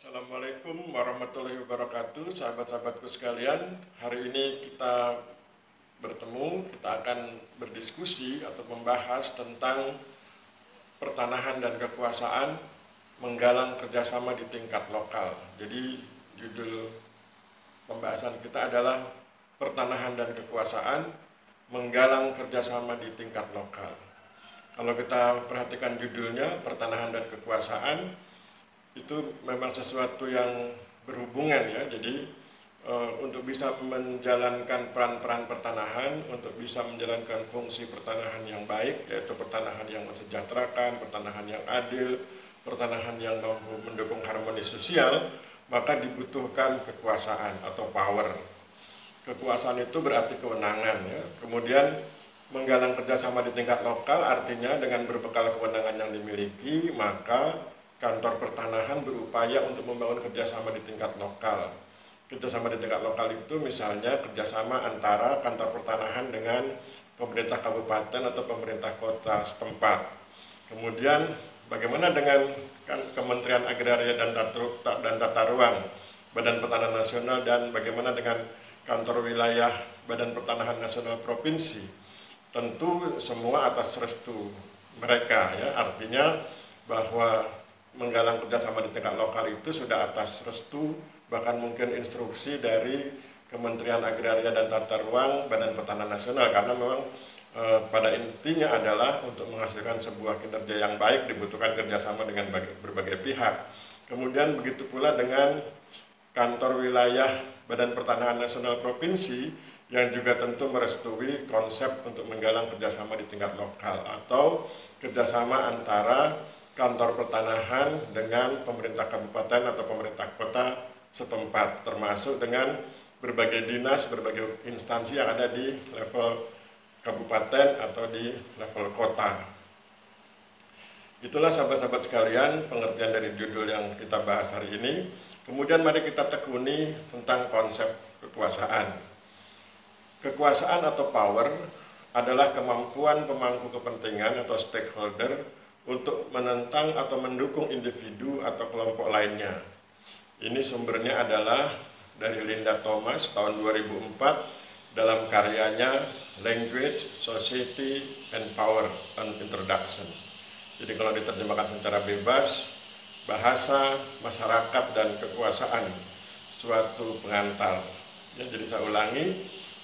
Assalamualaikum warahmatullahi wabarakatuh, sahabat-sahabatku sekalian. Hari ini kita bertemu, kita akan berdiskusi atau membahas tentang pertanahan dan kekuasaan, menggalang kerjasama di tingkat lokal. Jadi judul pembahasan kita adalah pertanahan dan kekuasaan, menggalang kerjasama di tingkat lokal. Kalau kita perhatikan judulnya, pertanahan dan kekuasaan, itu memang sesuatu yang berhubungan ya. Jadi untuk bisa menjalankan peran-peran pertanahan, untuk bisa menjalankan fungsi pertanahan yang baik, yaitu pertanahan yang mensejahterakan, pertanahan yang adil, pertanahan yang mampu mendukung harmoni sosial, maka dibutuhkan kekuasaan atau power. Kekuasaan itu berarti kewenangan ya. Kemudian menggalang kerjasama di tingkat lokal artinya dengan berbekal kewenangan yang dimiliki, maka kantor pertanahan berupaya untuk membangun kerjasama di tingkat lokal. Kerjasama di tingkat lokal itu misalnya kerjasama antara kantor pertanahan dengan pemerintah kabupaten atau pemerintah kota setempat. Kemudian bagaimana dengan Kementerian Agraria dan Tata Ruang, Badan Pertanahan Nasional, dan bagaimana dengan kantor wilayah Badan Pertanahan Nasional Provinsi? Tentu semua atas restu mereka ya, artinya bahwa menggalang kerjasama di tingkat lokal itu sudah atas restu, bahkan mungkin instruksi dari Kementerian Agraria dan Tata Ruang, Badan Pertanahan Nasional, karena memang pada intinya adalah untuk menghasilkan sebuah kinerja yang baik dibutuhkan kerjasama dengan berbagai pihak. Kemudian begitu pula dengan kantor wilayah Badan Pertanahan Nasional Provinsi yang juga tentu merestui konsep untuk menggalang kerjasama di tingkat lokal atau kerjasama antara kantor pertanahan dengan pemerintah kabupaten atau pemerintah kota setempat, termasuk dengan berbagai dinas, berbagai instansi yang ada di level kabupaten atau di level kota. Itulah sahabat-sahabat sekalian pengertian dari judul yang kita bahas hari ini. Kemudian mari kita tekuni tentang konsep kekuasaan. Kekuasaan atau power adalah kemampuan pemangku kepentingan atau stakeholder untuk menentang atau mendukung individu atau kelompok lainnya. Ini sumbernya adalah dari Linda Thomas tahun 2004 dalam karyanya Language, Society, and Power, an Introduction. Jadi kalau diterjemahkan secara bebas, bahasa, masyarakat, dan kekuasaan, suatu pengantar. Ya, jadi saya ulangi,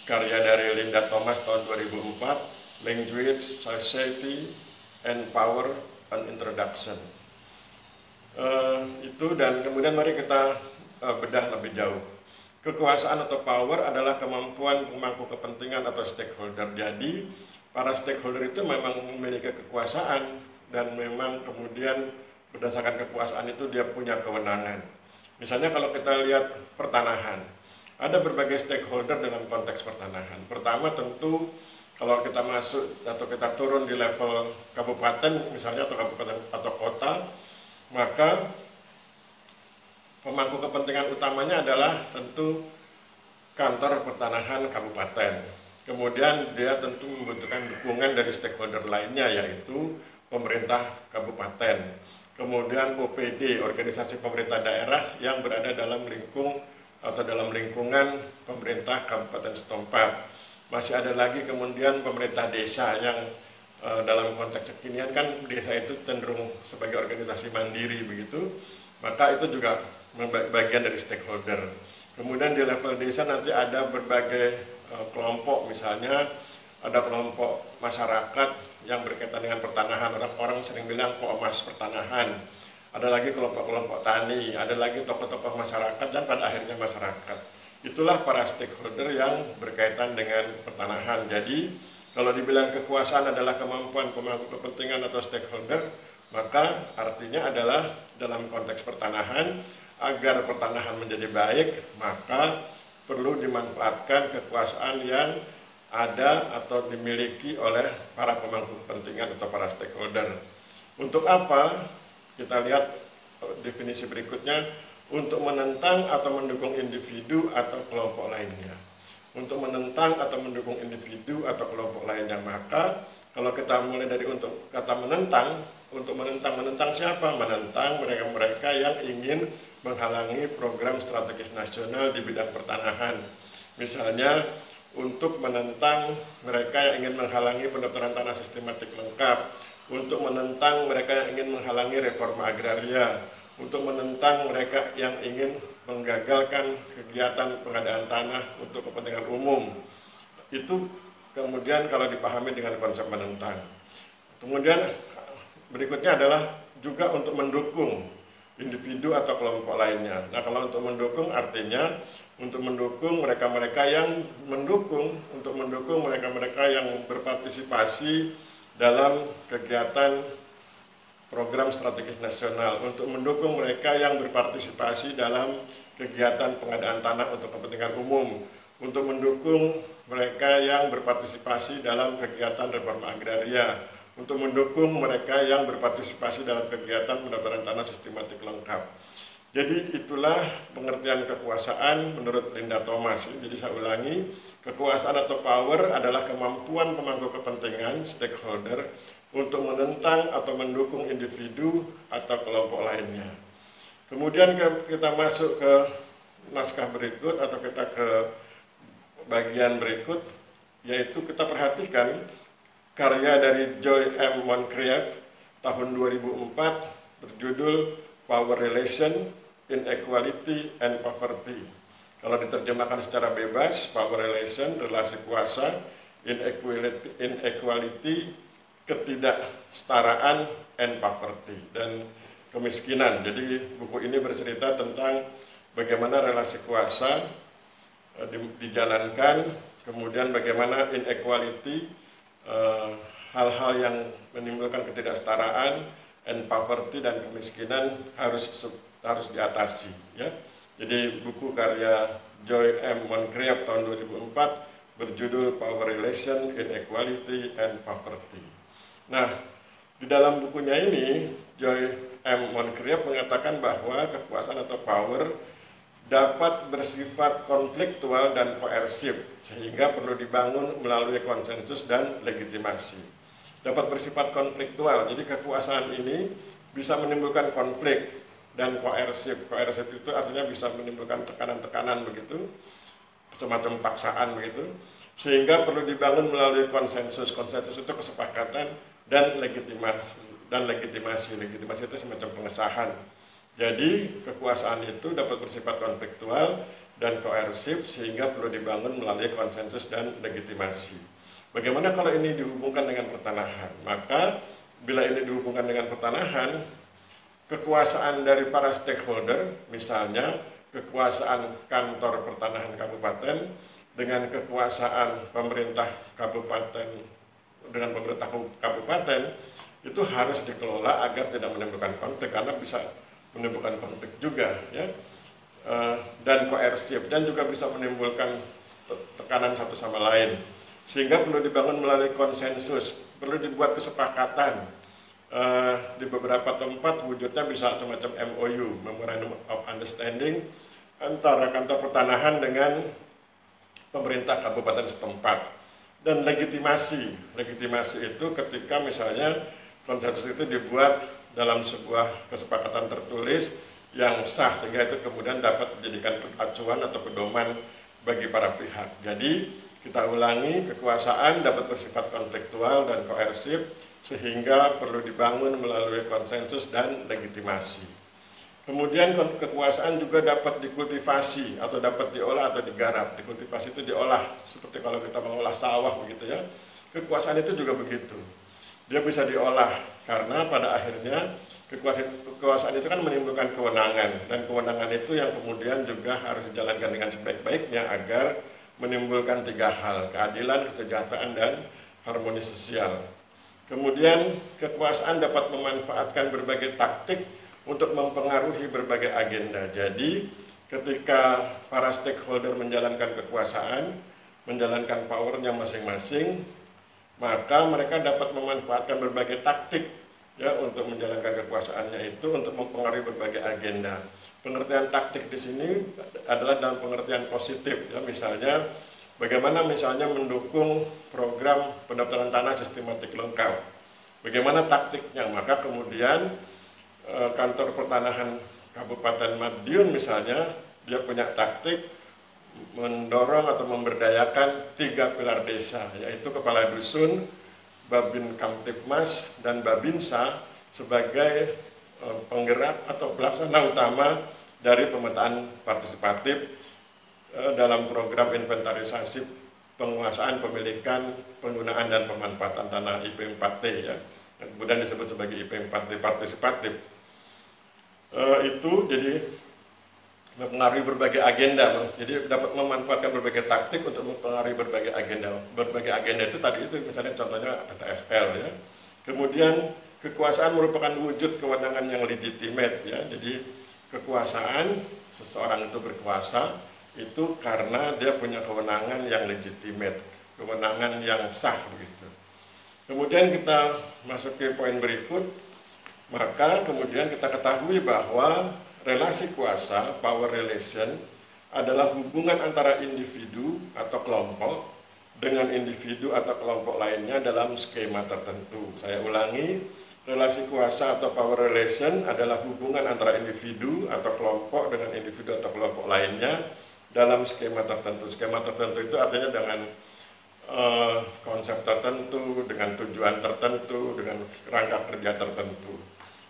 karya dari Linda Thomas tahun 2004, Language, Society, and Power, an Introduction. Itu, dan kemudian mari kita bedah lebih jauh. Kekuasaan atau power adalah kemampuan pemangku kepentingan atau stakeholder. Jadi para stakeholder itu memang memiliki kekuasaan dan memang kemudian berdasarkan kekuasaan itu dia punya kewenangan. Misalnya kalau kita lihat pertanahan, ada berbagai stakeholder dalam konteks pertanahan. Pertama tentu kalau kita masuk atau kita turun di level kabupaten misalnya atau kabupaten atau kota, maka pemangku kepentingan utamanya adalah tentu kantor pertanahan kabupaten. Kemudian dia tentu membutuhkan dukungan dari stakeholder lainnya, yaitu pemerintah kabupaten. Kemudian OPD, organisasi pemerintah daerah yang berada dalam lingkungan pemerintah kabupaten setempat. Masih ada lagi kemudian pemerintah desa yang dalam konteks kekinian kan desa itu cenderung sebagai organisasi mandiri begitu, maka itu juga bagian dari stakeholder. Kemudian di level desa nanti ada berbagai kelompok, misalnya ada kelompok masyarakat yang berkaitan dengan pertanahan, orang sering bilang Pomas pertanahan, ada lagi kelompok-kelompok tani, ada lagi tokoh-tokoh masyarakat, dan pada akhirnya masyarakat. Itulah para stakeholder yang berkaitan dengan pertanahan. Jadi kalau dibilang kekuasaan adalah kemampuan pemangku kepentingan atau stakeholder, maka artinya adalah dalam konteks pertanahan, agar pertanahan menjadi baik, maka perlu dimanfaatkan kekuasaan yang ada atau dimiliki oleh para pemangku kepentingan atau para stakeholder. Untuk apa? Kita lihat definisi berikutnya. Untuk menentang atau mendukung individu atau kelompok lainnya. Untuk menentang atau mendukung individu atau kelompok lainnya, maka kalau kita mulai dari untuk kata menentang, Untuk menentang siapa? Menentang mereka-mereka yang ingin menghalangi program strategis nasional di bidang pertanahan. Misalnya untuk menentang mereka yang ingin menghalangi pendaftaran tanah sistematik lengkap, untuk menentang mereka yang ingin menghalangi reforma agraria, untuk menentang mereka yang ingin menggagalkan kegiatan pengadaan tanah untuk kepentingan umum. Itu kemudian kalau dipahami dengan konsep menentang. Kemudian berikutnya adalah juga untuk mendukung individu atau kelompok lainnya. Nah, kalau untuk mendukung artinya untuk mendukung mereka-mereka yang mendukung mereka-mereka yang berpartisipasi dalam kegiatan program strategis nasional, untuk mendukung mereka yang berpartisipasi dalam kegiatan pengadaan tanah untuk kepentingan umum, untuk mendukung mereka yang berpartisipasi dalam kegiatan reforma agraria, untuk mendukung mereka yang berpartisipasi dalam kegiatan pendaftaran tanah sistematik lengkap. Jadi itulah pengertian kekuasaan menurut Linda Thomas. Jadi saya ulangi, kekuasaan atau power adalah kemampuan pemangku kepentingan stakeholder untuk menentang atau mendukung individu atau kelompok lainnya. Kemudian kita masuk ke naskah berikut atau kita ke bagian berikut, yaitu kita perhatikan karya dari Joy M. Moncrieff tahun 2004 berjudul Power Relation, Inequality, and Poverty. Kalau diterjemahkan secara bebas, power relation, relasi kuasa, inequality, ketidaksetaraan, and poverty, dan kemiskinan. Jadi buku ini bercerita tentang bagaimana relasi kuasa dijalankan, kemudian bagaimana inequality, hal-hal yang menimbulkan ketidaksetaraan, and poverty dan kemiskinan harus diatasi, ya. Jadi buku karya Joy M. Moncrieff tahun 2004 berjudul Power Relation, Inequality, and Poverty. Nah, di dalam bukunya ini Joy M. Moncrieff mengatakan bahwa kekuasaan atau power dapat bersifat konfliktual dan koersif, sehingga perlu dibangun melalui konsensus dan legitimasi. Dapat bersifat konfliktual, jadi kekuasaan ini bisa menimbulkan konflik, dan koersif. Koersif itu artinya bisa menimbulkan tekanan-tekanan begitu, semacam paksaan begitu, sehingga perlu dibangun melalui konsensus. Konsensus itu kesepakatan dan legitimasi. Legitimasi itu semacam pengesahan. Jadi kekuasaan itu dapat bersifat konfliktual dan koersif, sehingga perlu dibangun melalui konsensus dan legitimasi. Bagaimana kalau ini dihubungkan dengan pertanahan? Maka bila ini dihubungkan dengan pertanahan, kekuasaan dari para stakeholder, misalnya kekuasaan kantor pertanahan kabupaten dengan kekuasaan pemerintah kabupaten dengan pemerintah kabupaten, itu harus dikelola agar tidak menimbulkan konflik, karena bisa menimbulkan konflik juga, ya, dan koersif, dan juga bisa menimbulkan tekanan satu sama lain, sehingga perlu dibangun melalui konsensus, perlu dibuat kesepakatan. Di beberapa tempat wujudnya bisa semacam MOU, Memorandum of Understanding, antara kantor pertanahan dengan pemerintah kabupaten setempat. Dan legitimasi itu ketika misalnya konsensus itu dibuat dalam sebuah kesepakatan tertulis yang sah, sehingga itu kemudian dapat dijadikan acuan atau pedoman bagi para pihak. Jadi kita ulangi, kekuasaan dapat bersifat konfliktual dan koersif, sehingga perlu dibangun melalui konsensus dan legitimasi. Kemudian kekuasaan juga dapat dikultivasi atau dapat diolah atau digarap. Dikultivasi itu diolah, seperti kalau kita mengolah sawah begitu, ya. Kekuasaan itu juga begitu. Dia bisa diolah karena pada akhirnya kekuasaan itu kan menimbulkan kewenangan, dan kewenangan itu yang kemudian juga harus dijalankan dengan sebaik-baiknya agar menimbulkan tiga hal: keadilan, kesejahteraan, dan harmoni sosial. Kemudian kekuasaan dapat memanfaatkan berbagai taktik untuk mempengaruhi berbagai agenda. Jadi ketika para stakeholder menjalankan kekuasaan, menjalankan powernya masing-masing, maka mereka dapat memanfaatkan berbagai taktik, ya, untuk menjalankan kekuasaannya itu untuk mempengaruhi berbagai agenda. Pengertian taktik di sini adalah dalam pengertian positif, ya, misalnya bagaimana misalnya mendukung program pendaftaran tanah sistematik lengkap. Bagaimana taktiknya? Maka kemudian kantor pertanahan Kabupaten Madiun misalnya, dia punya taktik mendorong atau memberdayakan 3 pilar desa, yaitu kepala dusun, Babin Kamtipmas, dan Babinsa sebagai penggerak atau pelaksana utama dari pemetaan partisipatif dalam program inventarisasi penguasaan, pemilikan, penggunaan, dan pemanfaatan tanah IP4T, ya, kemudian disebut sebagai IP4T partisipatif. Itu jadi mempengaruhi berbagai agenda, jadi dapat memanfaatkan berbagai taktik untuk mempengaruhi berbagai agenda. Berbagai agenda itu tadi itu misalnya contohnya PTSL, ya. Kemudian kekuasaan merupakan wujud kewenangan yang legitimate, ya. Jadi kekuasaan, seseorang itu berkuasa itu karena dia punya kewenangan yang legitimate, kewenangan yang sah begitu. Kemudian kita masuk ke poin berikut, maka kemudian kita ketahui bahwa relasi kuasa, power relation, adalah hubungan antara individu atau kelompok dengan individu atau kelompok lainnya dalam skema tertentu. Saya ulangi, relasi kuasa atau power relation adalah hubungan antara individu atau kelompok dengan individu atau kelompok lainnya dalam skema tertentu. Skema tertentu itu artinya dengan konsep tertentu, dengan tujuan tertentu, dengan rangka kerja tertentu.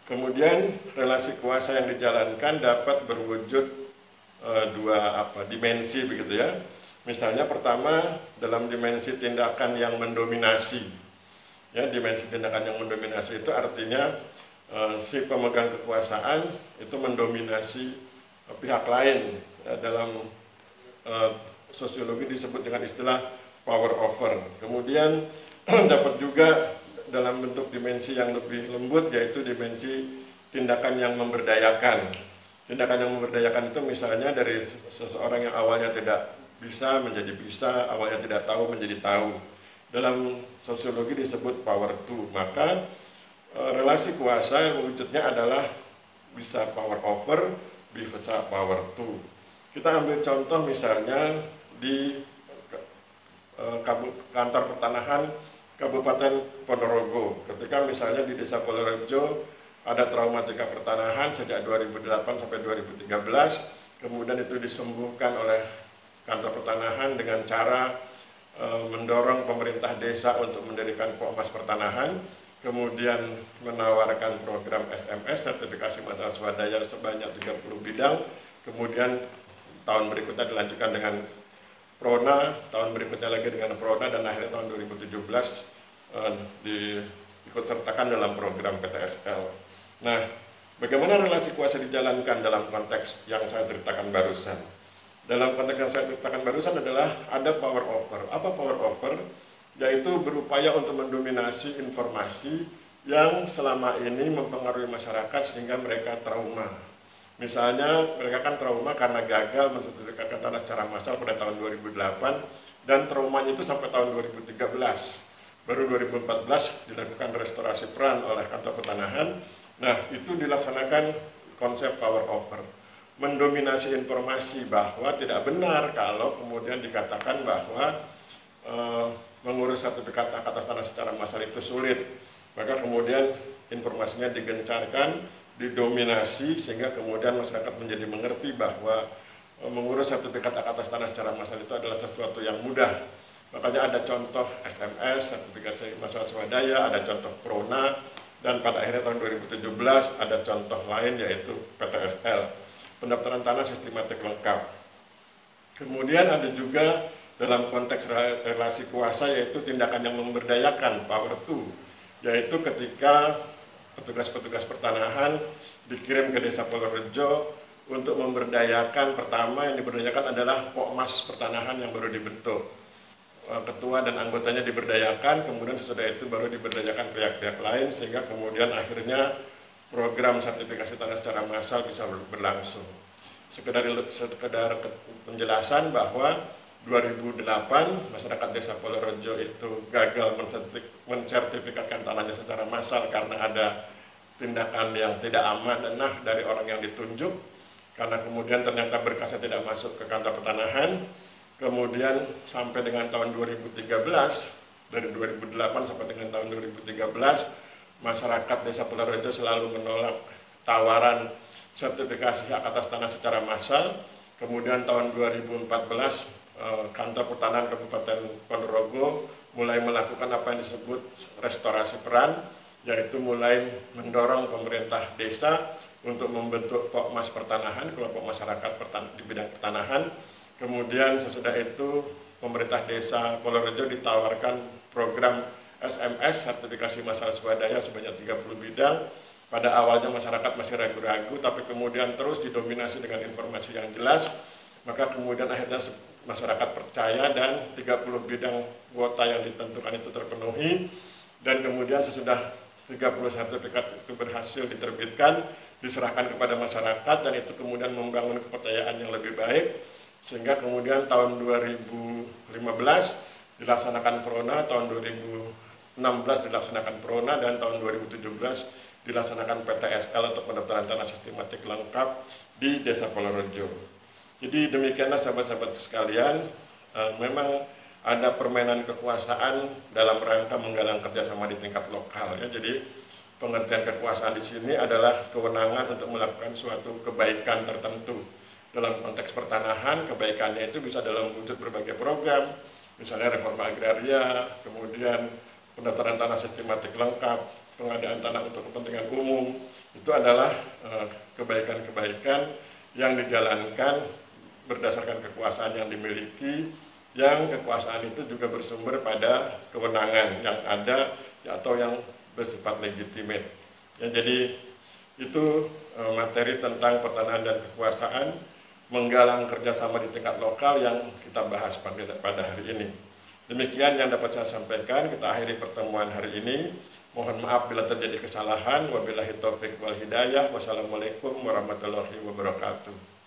Kemudian relasi kuasa yang dijalankan dapat berwujud dua dimensi begitu, ya. Misalnya pertama dalam dimensi tindakan yang mendominasi. Ya, dimensi tindakan yang mendominasi itu artinya si pemegang kekuasaan itu mendominasi pihak lain, ya, dalam sosiologi disebut dengan istilah power over. Kemudian dapat juga dalam bentuk dimensi yang lebih lembut, yaitu dimensi tindakan yang memberdayakan. Tindakan yang memberdayakan itu misalnya dari seseorang yang awalnya tidak bisa menjadi bisa, awalnya tidak tahu menjadi tahu. Dalam sosiologi disebut power to. Maka relasi kuasa wujudnya adalah bisa power over, bisa power to. Kita ambil contoh misalnya di kantor pertanahan Kabupaten Ponorogo. Ketika misalnya di Desa Polorejo ada traumatika pertanahan sejak 2008 sampai 2013, kemudian itu disembuhkan oleh kantor pertanahan dengan cara mendorong pemerintah desa untuk mendirikan Pokmas pertanahan, kemudian menawarkan program SMS, sertifikasi masalah swadaya sebanyak 30 bidang, kemudian tahun berikutnya dilanjutkan dengan Prona, tahun berikutnya lagi dengan Prona, dan akhirnya tahun 2017 diikut sertakan dalam program PTSL. Nah, bagaimana relasi kuasa dijalankan dalam konteks yang saya ceritakan barusan? Dalam konteks yang saya ceritakan barusan adalah ada power over. Apa power over? Yaitu berupaya untuk mendominasi informasi yang selama ini mempengaruhi masyarakat sehingga mereka trauma. Misalnya mereka kan trauma karena gagal mensertifikatkan tanah secara massal pada tahun 2008, dan traumanya itu sampai tahun 2013. Baru 2014 dilakukan restorasi peran oleh kantor pertanahan. Nah, itu dilaksanakan konsep power over. Mendominasi informasi bahwa tidak benar kalau kemudian dikatakan bahwa mengurus sertifikat hak atas tanah secara massal itu sulit. Maka kemudian informasinya digencarkan, didominasi, sehingga kemudian masyarakat menjadi mengerti bahwa mengurus sertifikat hak atas tanah secara massal itu adalah sesuatu yang mudah. Makanya ada contoh SMS, sertifikasi masalah swadaya, ada contoh Prona, dan pada akhirnya tahun 2017 ada contoh lain yaitu PTSL, pendaftaran tanah sistematik lengkap. Kemudian ada juga dalam konteks relasi kuasa yaitu tindakan yang memberdayakan, power to, yaitu ketika petugas-petugas pertanahan dikirim ke Desa Polorejo untuk memberdayakan. Pertama yang diberdayakan adalah Pokmas pertanahan yang baru dibentuk. Ketua dan anggotanya diberdayakan, kemudian sesudah itu baru diberdayakan pihak-pihak lain, sehingga kemudian akhirnya program sertifikasi tanah secara massal bisa berlangsung. Sekedar penjelasan bahwa 2008 masyarakat Desa Polorejo itu gagal mensertifikatkan tanahnya secara massal karena ada tindakan yang tidak amanah dari orang yang ditunjuk, karena kemudian ternyata berkasnya tidak masuk ke kantor pertanahan. Kemudian sampai dengan tahun 2013, dari 2008 sampai dengan tahun 2013 masyarakat Desa Polorejo selalu menolak tawaran sertifikasi hak atas tanah secara massal. Kemudian tahun 2014 Kantor Pertanahan Kabupaten Ponorogo mulai melakukan apa yang disebut restorasi peran, yaitu mulai mendorong pemerintah desa untuk membentuk Pokmas Pertanahan, kelompok masyarakat di bidang pertanahan. Kemudian sesudah itu pemerintah desa Polorejo ditawarkan program SMS, sertifikasi massal swadaya sebanyak 30 bidang. Pada awalnya masyarakat masih ragu-ragu, tapi kemudian terus didominasi dengan informasi yang jelas, maka kemudian akhirnya masyarakat percaya dan 30 bidang kuota yang ditentukan itu terpenuhi, dan kemudian sesudah 30 sertifikat itu berhasil diterbitkan, diserahkan kepada masyarakat, dan itu kemudian membangun kepercayaan yang lebih baik, sehingga kemudian tahun 2015 dilaksanakan Prona, tahun 2016 dilaksanakan Prona, dan tahun 2017 dilaksanakan PTSL atau pendaftaran tanah sistematik lengkap di Desa Polorejo. Jadi demikianlah sahabat-sahabat sekalian, memang ada permainan kekuasaan dalam rangka menggalang kerjasama di tingkat lokal ya. Jadi pengertian kekuasaan di sini adalah kewenangan untuk melakukan suatu kebaikan tertentu. Dalam konteks pertanahan, kebaikannya itu bisa dalam wujud berbagai program, misalnya reforma agraria, kemudian pendaftaran tanah sistematik lengkap, pengadaan tanah untuk kepentingan umum. Itu adalah kebaikan-kebaikan yang dijalankan berdasarkan kekuasaan yang dimiliki, yang kekuasaan itu juga bersumber pada kewenangan yang ada atau yang bersifat legitimate. Ya, jadi itu materi tentang pertanahan dan kekuasaan, menggalang kerjasama di tingkat lokal yang kita bahas pada hari ini. Demikian yang dapat saya sampaikan, kita akhiri pertemuan hari ini. Mohon maaf bila terjadi kesalahan. Wabillahi taufiq wal hidayah. Wassalamualaikum warahmatullahi wabarakatuh.